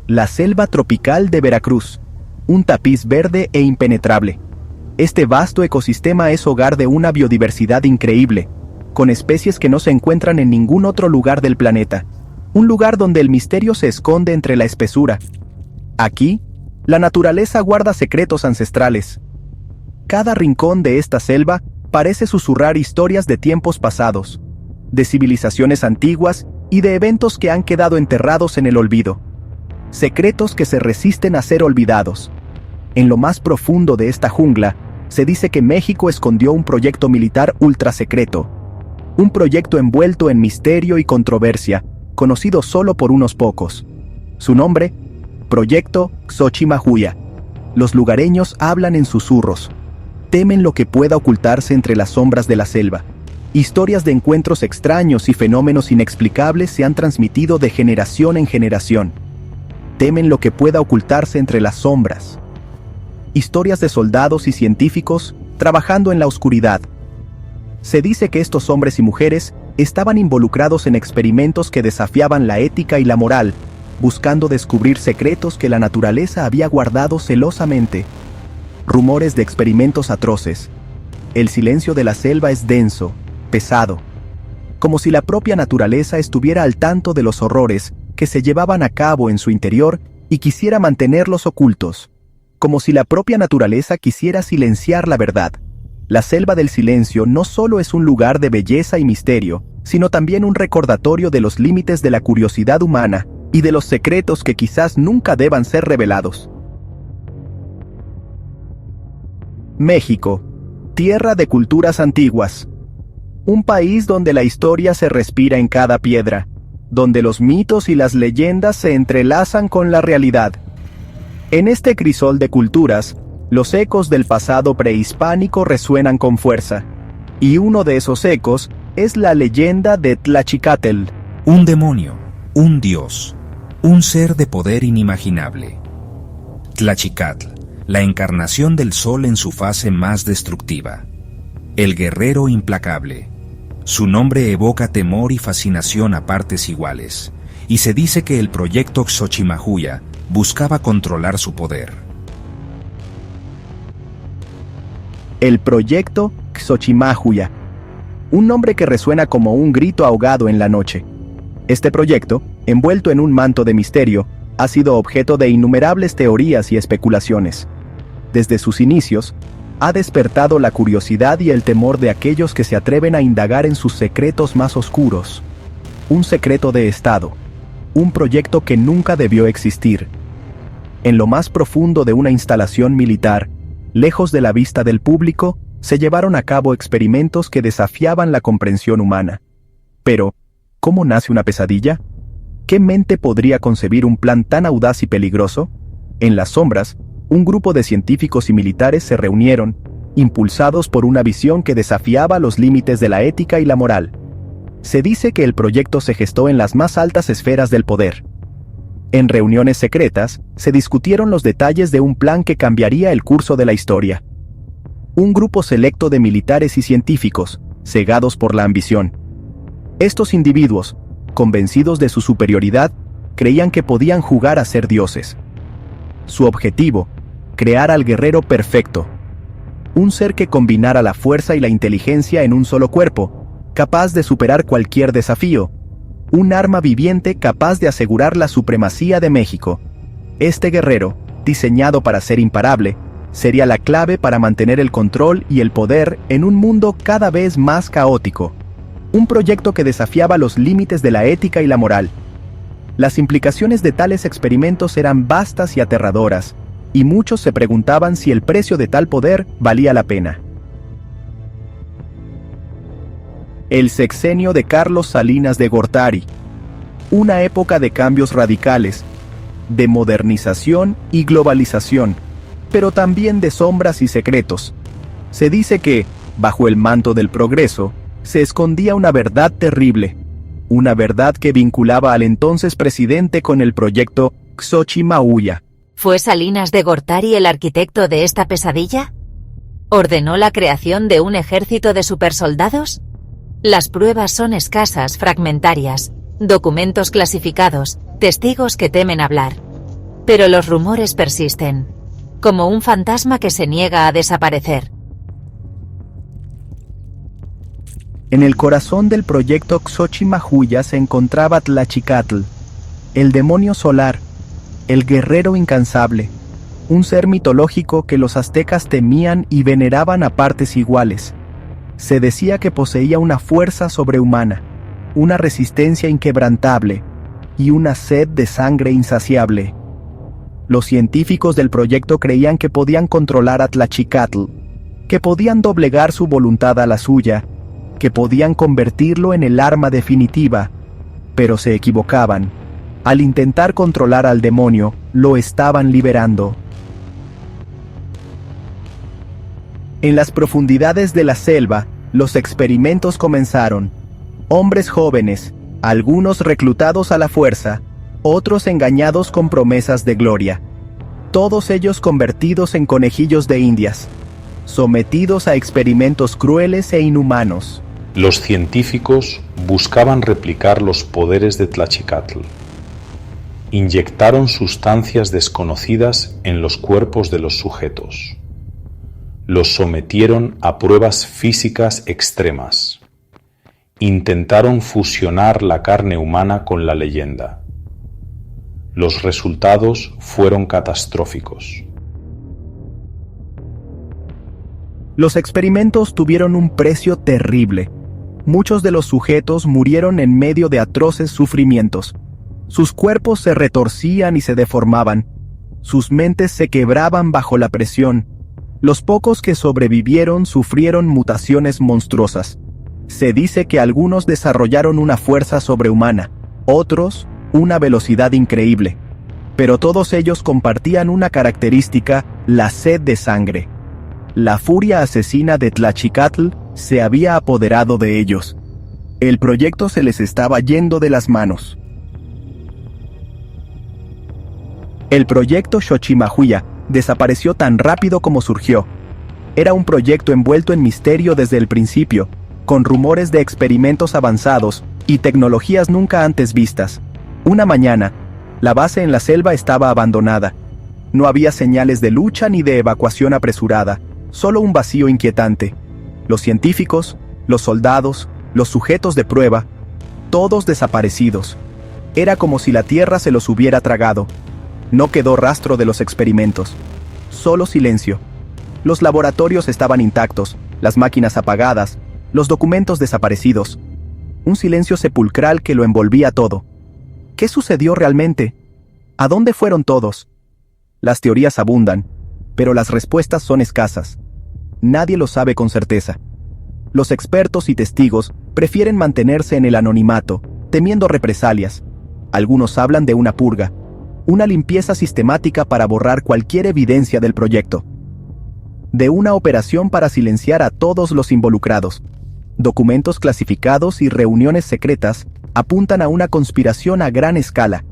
La selva tropical de Veracruz. Un tapiz verde e impenetrable. Este vasto ecosistema es hogar de una biodiversidad increíble, con especies que no se encuentran en ningún otro lugar del planeta. Un lugar donde el misterio se esconde entre la espesura. Aquí, la naturaleza guarda secretos ancestrales. Cada rincón de esta selva parece susurrar historias de tiempos pasados, de civilizaciones antiguas y de eventos que han quedado enterrados en el olvido. Secretos que se resisten a ser olvidados. En lo más profundo de esta jungla, se dice que México escondió un proyecto militar ultrasecreto. Un proyecto envuelto en misterio y controversia, conocido solo por unos pocos. Su nombre, Proyecto Xochimahuya. Los lugareños hablan en susurros. Temen lo que pueda ocultarse entre las sombras de la selva. Historias de encuentros extraños y fenómenos inexplicables se han transmitido de generación en generación. Temen lo que pueda ocultarse entre las sombras. Historias de soldados y científicos trabajando en la oscuridad. Se dice que estos hombres y mujeres estaban involucrados en experimentos que desafiaban la ética y la moral, buscando descubrir secretos que la naturaleza había guardado celosamente. Rumores de experimentos atroces. El silencio de la selva es denso, pesado, como si la propia naturaleza estuviera al tanto de los horrores que se llevaban a cabo en su interior y quisiera mantenerlos ocultos, como si la propia naturaleza quisiera silenciar la verdad. La selva del silencio no solo es un lugar de belleza y misterio, sino también un recordatorio de los límites de la curiosidad humana y de los secretos que quizás nunca deban ser revelados. México, tierra de culturas antiguas. Un país donde la historia se respira en cada piedra, donde los mitos y las leyendas se entrelazan con la realidad. En este crisol de culturas, los ecos del pasado prehispánico resuenan con fuerza, y uno de esos ecos es la leyenda de Tlaxicatl. Un demonio, un dios, un ser de poder inimaginable. Tlaxicatl, la encarnación del sol en su fase más destructiva. El guerrero implacable. Su nombre evoca temor y fascinación a partes iguales, y se dice que el proyecto Xochimahuya buscaba controlar su poder. El proyecto Xochimahuya. Un nombre que resuena como un grito ahogado en la noche. Este proyecto, envuelto en un manto de misterio, ha sido objeto de innumerables teorías y especulaciones. Desde sus inicios, ha despertado la curiosidad y el temor de aquellos que se atreven a indagar en sus secretos más oscuros. Un secreto de Estado. Un proyecto que nunca debió existir. En lo más profundo de una instalación militar, lejos de la vista del público, se llevaron a cabo experimentos que desafiaban la comprensión humana. Pero, ¿cómo nace una pesadilla? ¿Qué mente podría concebir un plan tan audaz y peligroso? En las sombras, un grupo de científicos y militares se reunieron, impulsados por una visión que desafiaba los límites de la ética y la moral. Se dice que el proyecto se gestó en las más altas esferas del poder. En reuniones secretas, se discutieron los detalles de un plan que cambiaría el curso de la historia. Un grupo selecto de militares y científicos, cegados por la ambición. Estos individuos, convencidos de su superioridad, creían que podían jugar a ser dioses. Su objetivo, crear al guerrero perfecto. Un ser que combinara la fuerza y la inteligencia en un solo cuerpo, capaz de superar cualquier desafío. Un arma viviente capaz de asegurar la supremacía de México. Este guerrero, diseñado para ser imparable, sería la clave para mantener el control y el poder en un mundo cada vez más caótico. Un proyecto que desafiaba los límites de la ética y la moral. Las implicaciones de tales experimentos eran vastas y aterradoras, y muchos se preguntaban si el precio de tal poder valía la pena. El sexenio de Carlos Salinas de Gortari. Una época de cambios radicales, de modernización y globalización, pero también de sombras y secretos. Se dice que, bajo el manto del progreso, se escondía una verdad terrible, una verdad que vinculaba al entonces presidente con el proyecto Xochimahuya. ¿Fue Salinas de Gortari el arquitecto de esta pesadilla? ¿Ordenó la creación de un ejército de supersoldados? Las pruebas son escasas, fragmentarias, documentos clasificados, testigos que temen hablar. Pero los rumores persisten, como un fantasma que se niega a desaparecer. En el corazón del proyecto Xochimahuya se encontraba Tlachicatl, el demonio solar, el guerrero incansable, un ser mitológico que los aztecas temían y veneraban a partes iguales. Se decía que poseía una fuerza sobrehumana, una resistencia inquebrantable y una sed de sangre insaciable. Los científicos del proyecto creían que podían controlar a Tlachicatl, que podían doblegar su voluntad a la suya, que podían convertirlo en el arma definitiva, pero se equivocaban. Al intentar controlar al demonio, lo estaban liberando. En las profundidades de la selva, los experimentos comenzaron. Hombres jóvenes, algunos reclutados a la fuerza, otros engañados con promesas de gloria. Todos ellos convertidos en conejillos de indias, sometidos a experimentos crueles e inhumanos. Los científicos buscaban replicar los poderes de Tlachicatl. Inyectaron sustancias desconocidas en los cuerpos de los sujetos. Los sometieron a pruebas físicas extremas. Intentaron fusionar la carne humana con la leyenda. Los resultados fueron catastróficos. Los experimentos tuvieron un precio terrible. Muchos de los sujetos murieron en medio de atroces sufrimientos. Sus cuerpos se retorcían y se deformaban. Sus mentes se quebraban bajo la presión. Los pocos que sobrevivieron sufrieron mutaciones monstruosas. Se dice que algunos desarrollaron una fuerza sobrehumana, otros una velocidad increíble. Pero todos ellos compartían una característica: la sed de sangre. La furia asesina de Tlachicatl se había apoderado de ellos. El proyecto se les estaba yendo de las manos. El proyecto Xochimahuya desapareció tan rápido como surgió. Era un proyecto envuelto en misterio desde el principio, con rumores de experimentos avanzados y tecnologías nunca antes vistas. Una mañana, la base en la selva estaba abandonada. No había señales de lucha ni de evacuación apresurada, solo un vacío inquietante. Los científicos, los soldados, los sujetos de prueba, todos desaparecidos. Era como si la tierra se los hubiera tragado. No quedó rastro de los experimentos. Solo silencio. Los laboratorios estaban intactos, las máquinas apagadas, los documentos desaparecidos. Un silencio sepulcral que lo envolvía todo. ¿Qué sucedió realmente? ¿A dónde fueron todos? Las teorías abundan, pero las respuestas son escasas. Nadie lo sabe con certeza. Los expertos y testigos prefieren mantenerse en el anonimato, temiendo represalias. Algunos hablan de una purga, una limpieza sistemática para borrar cualquier evidencia del proyecto. De una operación para silenciar a todos los involucrados. Documentos clasificados y reuniones secretas apuntan a una conspiración a gran escala.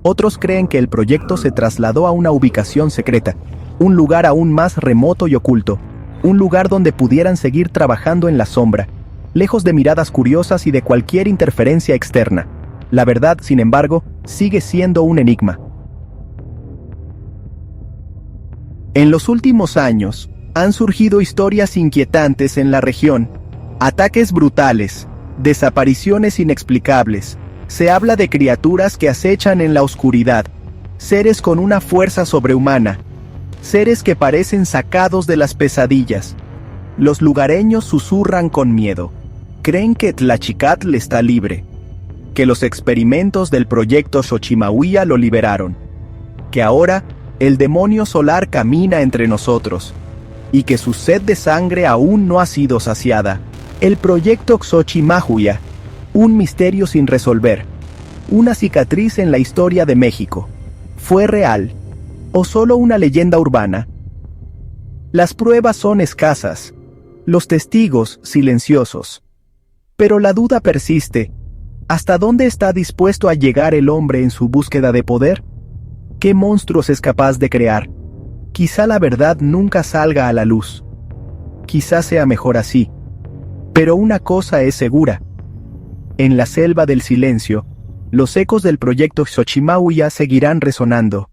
Otros creen que el proyecto se trasladó a una ubicación secreta, un lugar aún más remoto y oculto, un lugar donde pudieran seguir trabajando en la sombra, lejos de miradas curiosas y de cualquier interferencia externa. La verdad, sin embargo, sigue siendo un enigma. En los últimos años, han surgido historias inquietantes en la región. Ataques brutales, desapariciones inexplicables. Se habla de criaturas que acechan en la oscuridad, seres con una fuerza sobrehumana, seres que parecen sacados de las pesadillas. Los lugareños susurran con miedo. Creen que Tlachicatl está libre, que los experimentos del proyecto Xochimahuya lo liberaron, que ahora el demonio solar camina entre nosotros, y que su sed de sangre aún no ha sido saciada. El proyecto Xochimahuya, un misterio sin resolver, una cicatriz en la historia de México. ¿Fue real o solo una leyenda urbana? Las pruebas son escasas, los testigos silenciosos. Pero la duda persiste. ¿Hasta dónde está dispuesto a llegar el hombre en su búsqueda de poder? ¿Qué monstruos es capaz de crear? Quizá la verdad nunca salga a la luz. Quizá sea mejor así. Pero una cosa es segura. En la selva del silencio, los ecos del proyecto Xochimahuya seguirán resonando.